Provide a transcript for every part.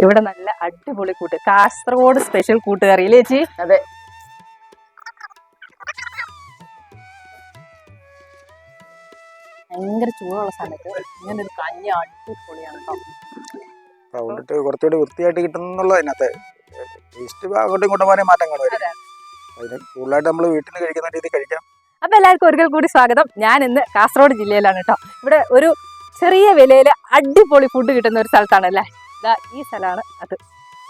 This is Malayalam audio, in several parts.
ഇവിടെ നല്ല അടിപൊളി കൂട്ട്, കാസർഗോഡ് സ്പെഷ്യൽ കൂട്ടുകറി ഇല്ലേ ചേച്ചി? അതെ. ഭയങ്കര ചൂടുള്ള സമയത്ത് ഇങ്ങനെ ഒരു കഞ്ഞി അടിപൊളിയാണ് കേട്ടോ. കുറച്ചുകൂടി വൃത്തിയായിട്ട് കിട്ടുന്നുള്ളത് അതിനകത്ത് ടേസ്റ്റ് അങ്ങോട്ടും ഇങ്ങോട്ടും പോലെ മാറ്റം കാണുമായിരിക്കും. അതിന് കൂടുതലായിട്ട് നമ്മൾ വീട്ടിൽ നിന്ന് കഴിക്കുന്ന രീതി കഴിക്കാം. അപ്പൊ എല്ലാവർക്കും ഒരിക്കൽ കൂടി സ്വാഗതം. ഞാൻ ഇന്ന് കാസർഗോഡ് ജില്ലയിലാണ് കേട്ടോ. ഇവിടെ ഒരു ചെറിയ വിലയിൽ അടിപൊളി ഫുഡ് കിട്ടുന്ന ഒരു സ്ഥലത്താണ് അല്ലേ. ഈ സ്ഥലമാണ് അത്.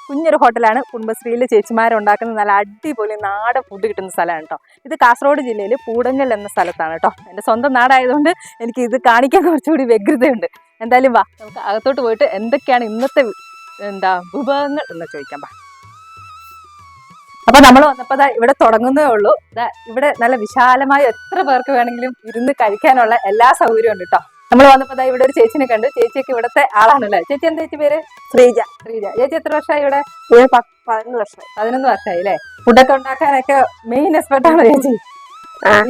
കുഞ്ഞൊരു ഹോട്ടലാണ്. കുടുംബശ്രീയിൽ ചേച്ചിമാരുണ്ടാക്കുന്ന നല്ല അടിപൊളി നാടൻ ഫുഡ് കിട്ടുന്ന സ്ഥലമാണ് കേട്ടോ. ഇത് കാസർഗോഡ് ജില്ലയിൽ പൂടങ്ങൽ എന്ന സ്ഥലത്താണ് കേട്ടോ. എൻ്റെ സ്വന്തം നാടായതുകൊണ്ട് എനിക്ക് ഇത് കാണിക്കാൻ കുറച്ചുകൂടി വ്യഗ്രതയുണ്ട്. എന്തായാലും വാ, നമുക്ക് അകത്തോട്ട് പോയിട്ട് എന്തൊക്കെയാണ് ഇന്നത്തെ വിഭവങ്ങൾ എന്ന് ചോദിക്കാം. വാ. അപ്പൊ നമ്മൾ വന്നപ്പോ ഇവിടെ തുടങ്ങുന്നേ ഉള്ളൂ. ഇവിടെ നല്ല വിശാലമായ എത്ര പേർക്ക് വേണമെങ്കിലും ഇരുന്ന് കഴിക്കാനുള്ള എല്ലാ സൗകര്യവും ഉണ്ട് കേട്ടോ. നമ്മൾ വന്നപ്പോ ഇവിടെ ഒരു ചേച്ചിനെ കണ്ടു. ചേച്ചിയൊക്കെ ഇവിടുത്തെ ആളാണല്ലേ. ചേച്ചി എന്താ ചേച്ചി പേര്? ശ്രീജ. ശ്രീജ. ചേച്ചി എത്ര വർഷമായി ഇവിടെ? 11 വർഷമായി. 11 വർഷമായി അല്ലേ. ഫുഡൊക്കെ ഉണ്ടാക്കാനൊക്കെ മെയിൻ എക്സ്പെർട്ട് ആണോ ചേച്ചി?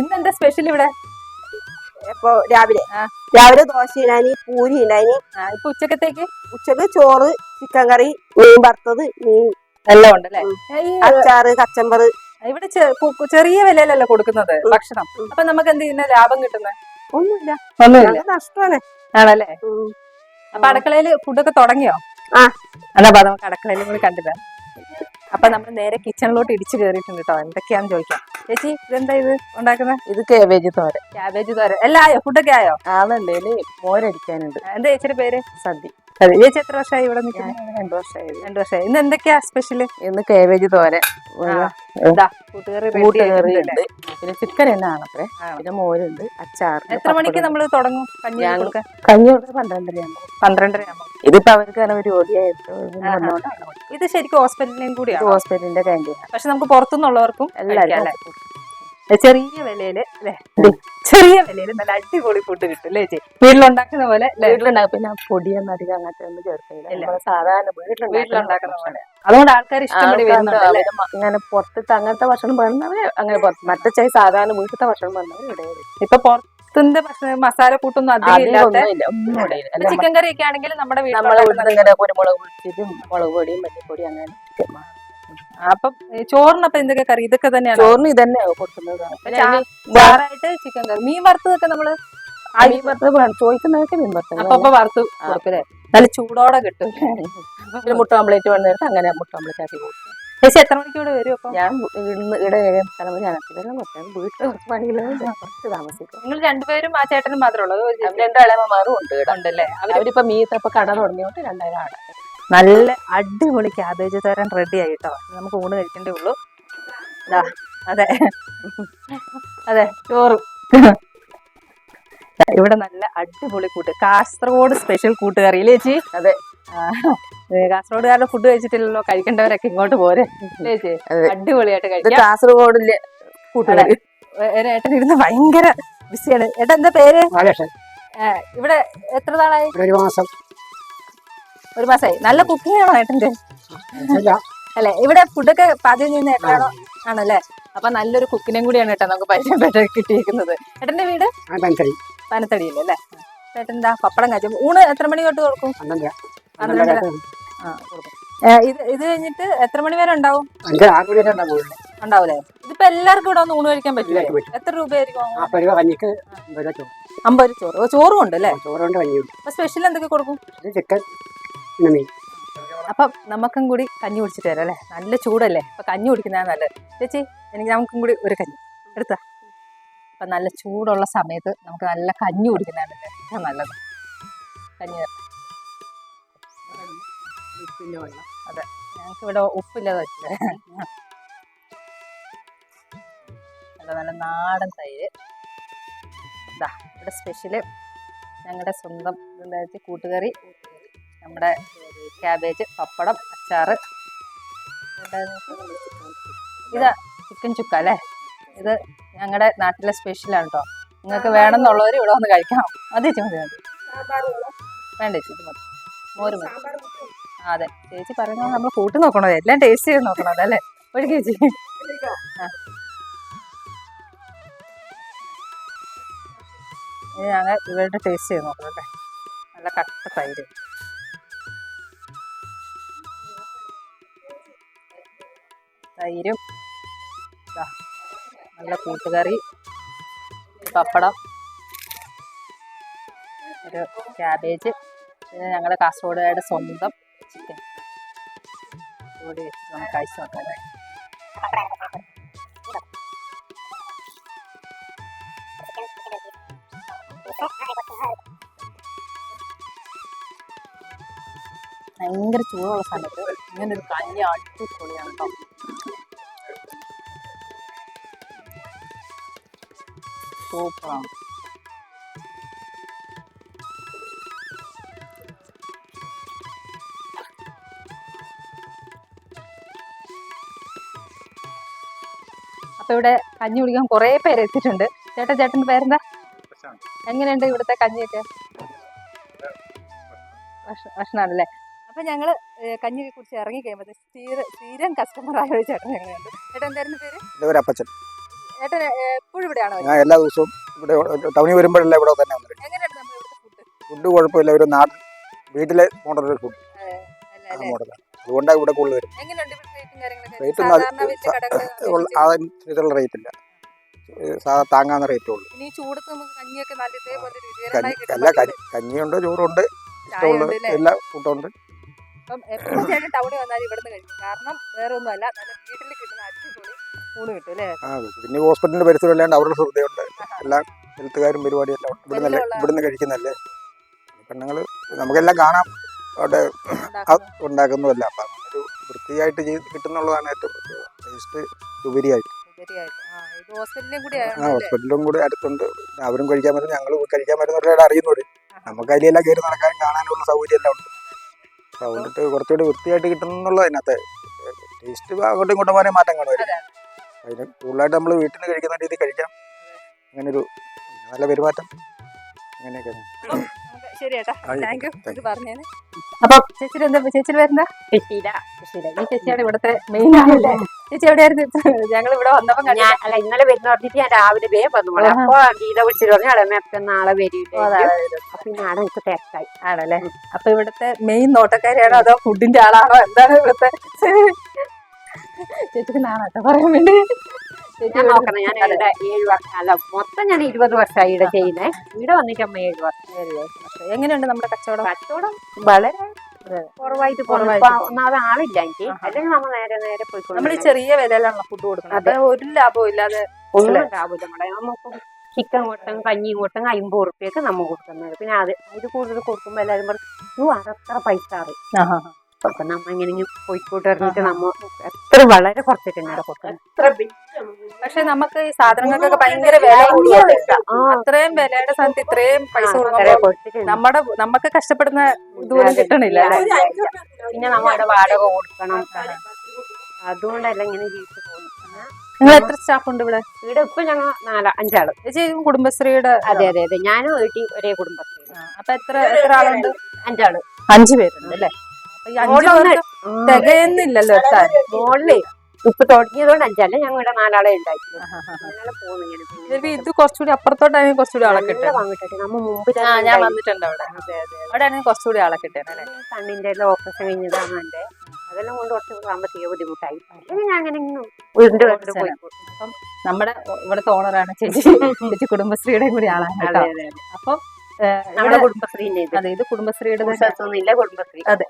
ഇന്ന് എന്താ സ്പെഷ്യൽ ഇവിടെ? ഇപ്പൊ രാവിലെ ദോശ ഉണ്ടായി, പൂരി ഉണ്ടായി. ഇപ്പൊ ഉച്ചക്കത്തേക്ക്? ഉച്ചക്ക് ചോറ്, ചിക്കൻ കറി, മീൻ വറുത്തത്, മീൻ എല്ലാം ഉണ്ടല്ലേ. അച്ചാറ്, കച്ചമ്പർ. ഇവിടെ ചെറിയ വിലയിലല്ലേ കൊടുക്കുന്നത് ഭക്ഷണം. അപ്പൊ നമുക്ക് എന്ത് ചെയ്യുന്ന ലാഭം കിട്ടുന്നത്? ഒന്നുമില്ല, നഷ്ടമാണ് ആണല്ലേ. അപ്പൊ അടുക്കളയില് ഫുഡൊക്കെ തുടങ്ങിയോ? എന്നാ നമുക്ക് അടുക്കളയിലും കൂടി കണ്ടില്ല. അപ്പൊ നമ്മൾ നേരെ കിച്ചണിലോട്ട് ഇടിച്ചു കയറിയിട്ടുണ്ട് കേട്ടോ. എന്തൊക്കെയാന്ന് ചോദിക്കാം. ചേച്ചി ഇതെന്താ ഇത് ഉണ്ടാക്കുന്നത്? ഇത് കാബേജ് തോരൻ. ക്യാബേജ് തോരൻ. എല്ലാം ആയോ? ഫുഡൊക്കെ ആയോ? ആളുണ്ടേല് മോരടിക്കാനുണ്ട്. എന്താ ചേച്ചിയുടെ പേര്? സദ്യ. ചേച്ചി എത്ര വർഷമായി ഇവിടെ നിൽക്കുന്നത്? 2 വർഷമായി. 2 വർഷമായി. ഇന്ന് എന്തൊക്കെയാ സ്പെഷ്യല്? ഇന്ന് കാബേജ് തോരൻ, കൂട്ടുകറി ഉണ്ട്, പിന്നെ ചിക്കൻ തന്നെ ആണത്രേ, പിന്നെ മോരുണ്ട്, അച്ചാർ. എത്ര മണിക്ക് നമ്മൾ തുടങ്ങും കഞ്ഞി കൊടുക്കാൻ? കഞ്ഞി കൊടുക്കാൻ 12:30 ആകുമ്പോൾ. ഇതിപ്പോ അവർക്ക് ഒരു ജോലിയായിട്ട്. ഇത് ശരിക്കും ഹോസ്പിറ്റലിലും കൂടിയാണ്. ഹോസ്പിറ്റലിന്റെ ക്യാൻറ്റീൻ. പക്ഷെ നമുക്ക് പുറത്തുനിന്നുള്ളവർക്കും എല്ലാവരും ചെറിയ വിലയില് അല്ലെ, ചെറിയ വിലയില് നല്ല അടിപൊളി ഫുഡ് കിട്ടും അല്ലേ ചേച്ചി? വീട്ടിലുണ്ടാക്കുന്ന പോലെ. വീട്ടിലുണ്ടാക്കും. പിന്നെ പൊടിയൊന്നും അധികം അങ്ങനത്തെ ഒന്നും ചേർക്കില്ല, സാധാരണ വീട്ടിലുണ്ടാക്കുന്ന പോലെ. അതുകൊണ്ട് ആൾക്കാർ ഇഷ്ടപ്പെടി വരുന്നുണ്ട്. ഇങ്ങനെ പുറത്തത്തെ അങ്ങനത്തെ ഭക്ഷണം വേണമെന്നവര് അങ്ങനെ പുറത്ത്, മറ്റേ സാധാരണ വീട്ടിലത്തെ ഭക്ഷണം വേണമെന്നവർ ഇവിടെ വരും. ഇപ്പൊ പുറത്തിന്റെ ഭക്ഷണം മസാല കൂട്ടൊന്നും അധികം. ചിക്കൻ കറി ഒക്കെ ആണെങ്കിൽ നമ്മുടെ വീട്ടിൽ കുരുമുളക് പൊടിച്ചിട്ടും മുളക് പൊടിയും മല്ലിപ്പൊടി അങ്ങനെ. അപ്പം ചോറിനപ്പം എന്തൊക്കെ കറി? ഇതൊക്കെ തന്നെയാണ്. ചോറിന് ഇതന്നെ കൊടുക്കുന്നത്. വേറായിട്ട് ചിക്കൻ കറി, മീൻ വറുത്തതൊക്കെ നമ്മള് മീൻ വറുത്തത് ചോദിക്കുന്നതൊക്കെ മീൻ വറുത്തത് അപ്പൊ വറുത്ത് കൊടുക്കല്ലേ. നല്ല ചൂടോടെ കിട്ടും. പിന്നെ മുട്ട ഓംപ്ലേറ്റ് വന്നിട്ട് അങ്ങനെ മുട്ട ഓംപ്ലേറ്റ് ആക്കി കൊടുക്കും. ചേച്ചി എത്ര മണിക്ക് ഇവിടെ വരും? അപ്പൊ ഞാൻ ഇവിടെ 7:30 ഞാനെല്ലാം കൊടുക്കാം. വീട്ടിൽ കുറച്ച് പണികളും കുറച്ച് താമസിക്കും. നിങ്ങൾ രണ്ടുപേരും ആ ചേട്ടനും മാത്രമേ ഉള്ളൂ? 2 ഇളയമ്മമാരും ഉണ്ട് ഉണ്ടല്ലേ. അവരിപ്പോ മീത്തപ്പോ കട തുടങ്ങിയോണ്ട് 2 ആണ്. നല്ല അടിപൊളി ക്യാബേജ് തോരൻ റെഡി ആയിട്ടോ. നമുക്ക് ഊണ് കഴിക്കേണ്ടേ ഉള്ളൂ. അതെ അതെ, ചോറ്. ഇവിടെ നല്ല അടിപൊളി കൂട്ട്, കാസർഗോഡ് സ്പെഷ്യൽ കൂട്ടുകറി ഇല്ലേ ചേച്ചി? അതെ. കാസർഗോഡുകാരുടെ ഫുഡ് കഴിച്ചിട്ടില്ലല്ലോ, കഴിക്കേണ്ടവരൊക്കെ ഇങ്ങോട്ട് പോരെ ചേച്ചി. അടിപൊളിയായിട്ട് കഴിക്കാം. കാസർഗോഡിലെ കൂട്ടുകറി. ഏട്ടൻ ഇരുന്ന് ഭയങ്കര ബിസിയാണ്. ഏട്ടാ എന്താ പേര്? ഇവിടെ എത്ര നാളായി? 1 മാസം. 1 മാസമായി. നല്ല കുക്കിംഗ് ആണോ ഏട്ടൻ്റെ? അല്ലെ, ഇവിടെ ഫുഡൊക്കെ പാചകം ചെയ്യുന്ന ഏട്ടനാണോ? ആണല്ലേ. അപ്പൊ നല്ലൊരു കുക്കിനെയും കൂടിയാണ് ഏട്ടാ നമുക്ക് പരിചയപ്പെട്ട് കിട്ടിയിരിക്കുന്നത്. ഏട്ടന്റെ വീട് പനത്തടിയില്ലേ അല്ലേ? ഏട്ടൻ പപ്പടം കാച്ചും. ഊണ് എത്ര മണി തൊട്ട് കൊടുക്കും? 12:30. ഇത് കഴിഞ്ഞിട്ട് എത്ര മണി വരെ ഉണ്ടാവും? ഉണ്ടാവൂലേ. ഇതിപ്പോ എല്ലാവർക്കും ഇവിടെ ഒന്ന് ഊണ് കഴിക്കാൻ പറ്റില്ലേ? എത്ര രൂപയായിരിക്കും? 50 ചോറ്. ചോറും ഉണ്ട് അല്ലേ? അപ്പൊ സ്പെഷ്യൽ എന്തൊക്കെ കൊടുക്കും? ചിക്കൻ. അപ്പം നമുക്കും കൂടി കഞ്ഞി കുടിച്ചിട്ട് വരാം അല്ലേ. നല്ല ചൂടല്ലേ, അപ്പൊ കഞ്ഞി കുടിക്കുന്നതാണ് നല്ലത്. ചേച്ചി നമുക്കും കൂടി ഒരു കഞ്ഞി എടുത്താ. അപ്പൊ നല്ല ചൂടുള്ള സമയത്ത് നമുക്ക് നല്ല കഞ്ഞി കുടിക്കുന്നതാണ് ഏറ്റവും നല്ലത്. കഞ്ഞി അതെ, ഞങ്ങൾക്ക് ഇവിടെ ഉപ്പില്ലാതെ പറ്റില്ല. നല്ല നാടൻ തൈര്. ഇവിടെ സ്പെഷ്യല് ഞങ്ങളുടെ സ്വന്തം കൂട്ടുകറി, നമ്മുടെ ക്യാബേജ്, പപ്പടം, അച്ചാറ്. ഇത് ചിക്കൻ ചുക്ക അല്ലേ. ഇത് ഞങ്ങളുടെ നാട്ടിലെ സ്പെഷ്യലാണ് കേട്ടോ. നിങ്ങൾക്ക് വേണമെന്നുള്ളവർ ഇവിടെ വന്ന് കഴിക്കണം. അത് ചേച്ചി മതി. വേണ്ട ചേച്ചി, ഇത് മതി. മോര് മതി. അതെ, ചേച്ചി പറയുന്നത് നമ്മൾ കൂട്ടി നോക്കണോ, എല്ലാം ടേസ്റ്റ് ചെയ്ത് നോക്കണം. അതല്ലേ ഒഴുകി ചേച്ചി. ഇനി ഞങ്ങൾ ഇവരുടെ ടേസ്റ്റ് ചെയ്ത് നോക്കണം അല്ലേ. നല്ല കട്ട തൈര്. തൈരും ദാ നല്ല കൂട്ടുകറി, പപ്പടം, ഒരു ക്യാബേജ്, പിന്നെ ഞങ്ങളുടെ കാസർഗോഡുകാരുടെ സ്വന്തം ചിക്കൻ കൂടി വെച്ച് നമുക്ക് കഴിച്ച് നോക്കാം. ഭയങ്കര ചൂടുള്ള സമയത്ത് ഇങ്ങനെ ഒരു കഞ്ഞി അടിപൊളിയാണ് കേട്ടോ. സൂപ്പറാണ്. അപ്പൊ ഇവിടെ കഞ്ഞി കുടിക്കാൻ കുറെ പേര് എത്തിയിട്ടുണ്ട്. ചേട്ടന്റെ പേരെന്താ? എങ്ങനെയുണ്ട് ഇവിടുത്തെ കഞ്ഞിയൊക്കെ? ഭക്ഷണമാണല്ലേ. അപ്പൊ ഞങ്ങള് കഞ്ഞിയെ കുറിച്ച് ഇറങ്ങി കഴിയുമ്പോൾ സ്ഥിരം കസ്റ്റമർ ആയ ഒരു ചേട്ടൻ ഞങ്ങളുണ്ട്. ചേട്ടൻ എന്തായിരുന്നു പേര്? അപ്പച്ചൻ. ചേട്ടൻ എപ്പോഴും ഇവിടെയാണോ? ഞാൻ എല്ലാ ദിവസവും ഇവിടെ ടൗണിൽ വരുമ്പോഴല്ല ഇവിടെ തന്നെ വന്നിട്ട്. എങ്ങനെയുണ്ട് നമ്മുടെ ഇവിടുത്തെ ഫുഡ് കുഴപ്പമില്ല, ഒരു നാടൻ വീട്ടിലെ മോഡൽ ഫുഡ് മോഡലാണ്. അതുകൊണ്ടാണ് ഇവിടെ കൂടുതൽ വരും. എങ്ങനെയുണ്ട് റേറ്റും കാര്യങ്ങളൊക്കെ? റേറ്റ് അതിനുള്ള റേറ്റ് ഇല്ല, സാധാ താങ്ങാവുന്ന റേറ്റേ ഉള്ളൂ. ഇനി ചൂടത്ത് നമുക്ക് കഞ്ഞിയൊക്കെ നല്ല ഇതേപോലെ അല്ല, കഞ്ഞിയുണ്ട്, ചോറുണ്ട്, ഇഷ്ടമുള്ള എല്ലാ ഫുഡുണ്ട്. അപ്പം എപ്പോഴും ചേട്ടൻ ടൗണിൽ വന്നാലും ഇവിടുന്ന് കഴിക്കും. കാരണം വേറെ ഒന്നുമല്ല, നല്ല വീട്ടിൽ കിട്ടുന്ന അടിപൊളി ഊണ് കിട്ടും അല്ലേ? പിന്നെ ഹോസ്പിറ്റലിന്റെ പരിസരം അല്ലാണ്ട് അവരുടെ ശ്രദ്ധയുണ്ട്. എല്ലാ ഹെൽത്തുകാരും പരിപാടിയെല്ലാം ഇവിടുന്ന് കഴിക്കുന്നല്ലേ. പെണ്ണുങ്ങൾ നമുക്കെല്ലാം കാണാം അവിടെ ഉണ്ടാക്കുന്നതല്ല. അപ്പം ഒരു വൃത്തിയായിട്ട് കിട്ടുന്നുള്ളതാണ് ഏറ്റവും പ്രത്യേകത. ടേസ്റ്റ് ഉപരിയായിട്ട്. ഹോസ്പിറ്റലും കൂടി അടുത്തുണ്ട്. അവരും കഴിക്കാൻ പറ്റും, ഞങ്ങൾ കഴിക്കാൻ പറ്റുന്നവരുടെ അറിയുന്നവര്. നമുക്ക് അതിലെല്ലാം കയറി നടക്കാനും കാണാനുള്ള സൗകര്യം എല്ലാം ഉണ്ട്. അതുകൊണ്ടിട്ട് കുറച്ചുകൂടി വൃത്തിയായിട്ട് കിട്ടുന്നുള്ളത് അതിനകത്ത്. ടേസ്റ്റ് അങ്ങോട്ടും ഇങ്ങോട്ടും പോകാനേ മാറ്റം കാണുമായിരുന്നു. അതിന് കൂടുതലായിട്ട് നമ്മൾ വീട്ടിൽ നിന്ന് കഴിക്കുന്ന രീതി കഴിക്കാം. അങ്ങനൊരു നല്ല പെരുമാറ്റം അങ്ങനെയൊക്കെയാണ്. ശരി ചേട്ടാ, താങ്ക് യു ഇത് പറഞ്ഞേന്. അപ്പൊ ചേച്ചിയുടെ പേരെന്താ? സുശീല. ഈ ചേച്ചിയാണ് ഇവിടുത്തെ മെയിൻ ആണല്ലേ? ചേച്ചി എവിടെയായിരുന്നു? ഞങ്ങൾ ഇവിടെ വന്നപ്പോ അല്ല, ഇന്നലെ വരുന്ന പറഞ്ഞിട്ട് ഞാൻ രാവിലെ വേഗം വന്നു. അപ്പൊ ഗീത വിളിച്ചിട്ട് പറഞ്ഞു അളമ നാളെ വരില്ല. പിന്നെ ആടെ എനിക്ക് തിരക്കായി. ആണല്ലേ? അപ്പൊ ഇവിടുത്തെ മെയിൻ നോട്ടക്കാരിയാണോ അതോ ഫുഡിന്റെ ആളാണോ? എന്താണ് ഇവിടുത്തെ? ചേച്ചിക്ക് നാണോ പറയാൻ വേണ്ടി? ഞാൻ നോക്കണം. ഞാൻ 7 വർഷം, അല്ല മൊത്തം ഞാൻ 20 വർഷമായി ഇവിടെ ചെയ്യുന്നേ. ഇവിടെ വന്നിട്ട് അമ്മ 7 വർഷം. എങ്ങനെയുണ്ട് നമ്മുടെ കച്ചവടം? വളരെ കുറവായിട്ട് ഒന്നാമത് ആളില്ല എനിക്ക്. അല്ലെങ്കിൽ നമ്മൾ നേരെ പോയിക്കോളും. നമ്മൾ ചെറിയ വിലയിലാണല്ലോ ഫുഡ് കൊടുക്കുന്നത്. അത് ഒരു ലാഭവും ഇല്ലാതെ ഒന്നും ലാഭമില്ല. നമ്മുടെ നമുക്ക് ചിക്കൻ കൊട്ടം കഞ്ഞിയും കൊട്ടം 50 ഉറുപ്പ്യൊക്കെ നമ്മൾ കൊടുക്കുന്നത്. പിന്നെ ഇത് കൂടുതൽ കൊടുക്കുമ്പോൾ എല്ലാവരും പറഞ്ഞു അതത്ര പൈസ അറിയും. അപ്പൊ നമ്മ എങ്ങനെയെങ്കിലും പോയിക്കോട്ട് ഇറങ്ങിയിട്ട് നമ്മ എത്ര വളരെ കുറച്ചിട്ടുണ്ട് കൊടുക്കുന്നത്. പക്ഷെ നമുക്ക് ഈ സാധനങ്ങൾക്കൊക്കെ ഭയങ്കര വില, അത്രയും വിലയുടെ സ്ഥാനത്ത് ഇത്രയും പൈസ കൊടുക്കുമ്പോൾ നമുക്ക് കഷ്ടപ്പെടുന്ന ഇതുപോലും കിട്ടണില്ല. പിന്നെ നമ്മുടെ വാടക കൊടുക്കണം. അതുകൊണ്ടല്ല ഇങ്ങനെ ജീവിച്ചു പോകുന്നു. നിങ്ങൾ എത്ര സ്റ്റാഫ് ഉണ്ട് ഇവിടെ? ഇപ്പൊ ഞങ്ങൾ 4-5 ആള്. കുടുംബശ്രീയുടെ? അതെ. ഞാനും വീട്ടിൽ ഒരേ കുടുംബശ്രീ. അപ്പൊ എത്ര ആളുണ്ട്? 5 ആള്. 5 പേരുണ്ട് അല്ലേ? തികയുന്നില്ലല്ലോ മോളില് ഇപ്പൊ തുടങ്ങിയതുകൊണ്ട് 5 അല്ല, ഞങ്ങളുടെ 4 ആളെ ഉണ്ടായിട്ടുള്ളൂ. ഇത് കുറച്ചുകൂടി അപ്പുറത്തോട്ടാണെങ്കിൽ കുറച്ചുകൂടി ആളെ കിട്ടും. നമ്മ മുമ്പ് ഞാൻ വന്നിട്ടുണ്ട് അവിടെ. അവിടെ ആണെങ്കിൽ കുറച്ചുകൂടി ആളെ കിട്ടാൻ. കണ്ണിന്റെ ഓപ്പറേഷൻ കഴിഞ്ഞതാണ് എന്റെ. അതെല്ലാം കൊണ്ട് കുറച്ച് സാമ്പത്തിക ബുദ്ധിമുട്ടായി. അല്ലെങ്കിൽ ഞാൻ അങ്ങനെ വീണ്ടും പോയി. അപ്പം നമ്മുടെ ഇവിടുത്തെ ഓണറാണ് ചേച്ചി കുടുംബശ്രീയുടെ കൂടി ആളാണ്. അപ്പം നമ്മുടെ കുടുംബശ്രീന്റെ ഇത് കുടുംബശ്രീയുടെ കുടുംബശ്രീ. അതെ,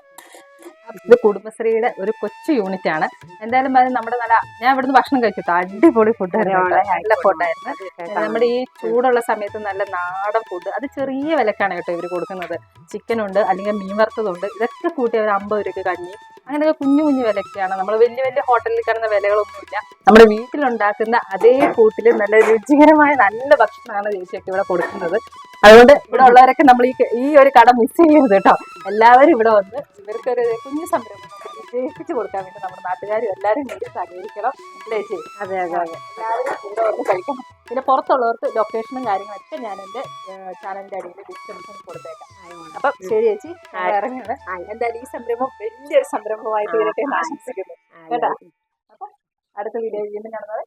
ഇത് കുടുംബശ്രീയുടെ ഒരു കൊച്ചു യൂണിറ്റ് ആണ്. എന്തായാലും അത് നമ്മുടെ ഞാൻ ഇവിടുന്ന് ഭക്ഷണം കഴിച്ചിട്ട് അടിപൊളി ഫുഡായിരുന്നു. നല്ല ഫുഡായിരുന്നു. നമ്മുടെ ഈ ചൂടുള്ള സമയത്ത് നല്ല നാടൻ ഫുഡ്. അത് ചെറിയ വിലക്കാണ് കേട്ടോ ഇവർ കൊടുക്കുന്നത്. ചിക്കനുണ്ട്, അല്ലെങ്കിൽ മീൻ വറുത്തതുണ്ട്. ഇതൊക്കെ കൂട്ടി അവർ 50 രൂപയ്ക്ക് കഞ്ഞി, അങ്ങനെയൊക്കെ കുഞ്ഞു വിലക്കാണ്. നമ്മൾ വലിയ ഹോട്ടലിൽ കിടന്ന വിലകളൊന്നുമില്ല. നമ്മുടെ വീട്ടിലുണ്ടാക്കുന്ന അതേ കൂട്ടിൽ നല്ല രുചികരമായ നല്ല ഭക്ഷണമാണ് ചേച്ചിയൊക്കെ ഇവിടെ കൊടുക്കുന്നത്. അതുകൊണ്ട് ഇവിടെ ഉള്ളവരൊക്കെ നമ്മൾ ഈ ഒരു കട മിസ് ചെയ്യരുത് കേട്ടോ. എല്ലാവരും ഇവിടെ വന്ന് ഇവർക്കൊരു കുഞ്ഞു സംരംഭം വിജയിപ്പിച്ചു കൊടുക്കാൻ വേണ്ടി നമ്മുടെ നാട്ടുകാരും എല്ലാവരും കൂടി സഹകരിക്കണം അല്ലേ ചേച്ചി? അതെ. എല്ലാവരും ഇവിടെ വന്ന് കഴിക്കണം. പിന്നെ പുറത്തുള്ളവർക്ക് ലൊക്കേഷനും കാര്യങ്ങളൊക്കെ ഞാൻ എൻ്റെ ചാനലിന്റെ അടിയിൽ ഡിസ്ക്രിപ്ഷനിൽ കൊടുത്തേക്കാം. അപ്പം ശരി ചേച്ചി, ഇറങ്ങുന്നത്. എന്തായാലും ഈ സംരംഭം വലിയൊരു സംരംഭമായി തീരട്ടെ എന്ന് ആശംസിക്കുന്നു കേട്ടോ. അപ്പം അടുത്ത വീഡിയോ വീണ്ടും കാണുന്നത്.